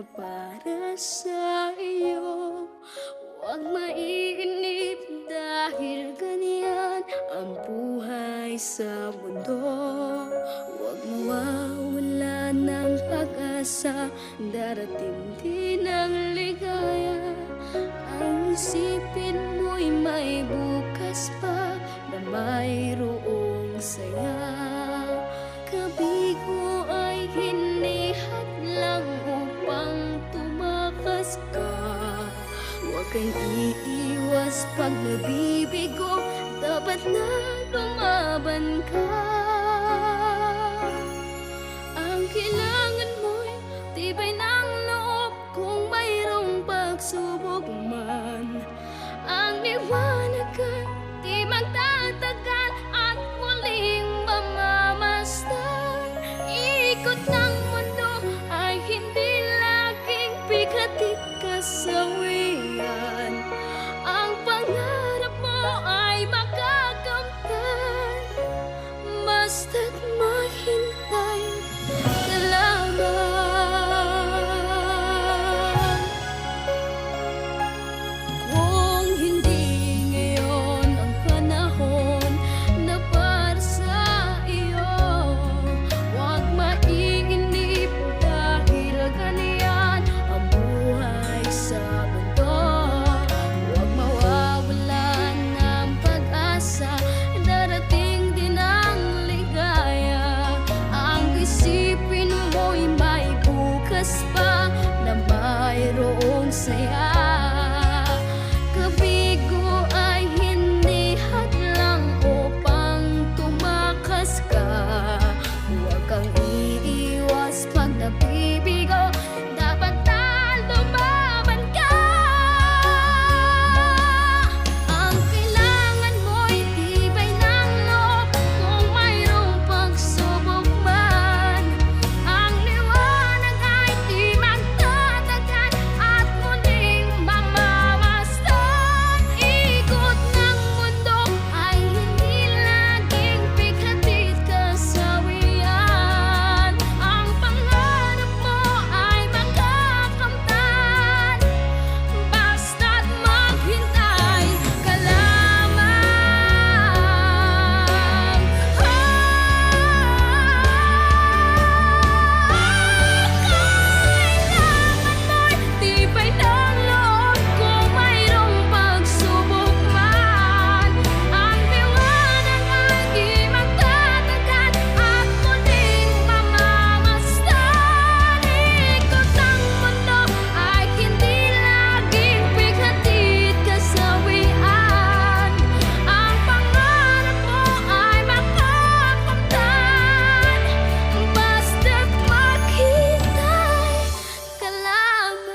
na para sa iyo. Huwag maiinip dahil ganyan ang buhay sa mundo. Huwag mawawala ng pag-asa, darating din ang ligaya. Ang isipin mo'y may bukas pa na mayroong saya. Kabigo ay hindi hadlang upang tumakas ka. Huwag kang iiwas pag nabibigo, dapat na lumaban ka. Ang kailangan mo'y tibay ng loob kung mayroong pagsubok man. Ang liwanag ay di magtatagal at muling mamamasdan. Ikot ng mundo ay hindi laging bigatit kasawian. Ang pangarap mo ay makakamtan, basta't maghintay ka lamang. Kung hindi ngayon ang panahon na para sa iyo, huwag maiinip dahil ganyan ang buhay sa mundo. Huwag mawawalan ng pag-asa, darating din ang ligaya. Ang isipin mo'y may bukas pa na mayroong saya. Kabigo ay hindi hadlang upang tumakas ka. Huwag kang iiwas pag nabibigo, dapat na lumaban ka. Ang kailangan mo'y tibay ng loob kung mayroong pagsubok man. Ang liwanag ay di magtatagal at muling mamamasdan. Ikot ng mundo ay hindi laging bigatit kasawian. Ang pangarap mo ay makakamtan, basta't maghintay ka lamang. Kailangan mo'y tibay ng loob kung mayroong pagsubok man. Ang liwanag ay di magtatagal at muling mamamasdan. Ikot ng mundo ay hindi laging bigatit kasawian. Ang pangarap mo ay makakamtan, basta't maghintay ka lamang.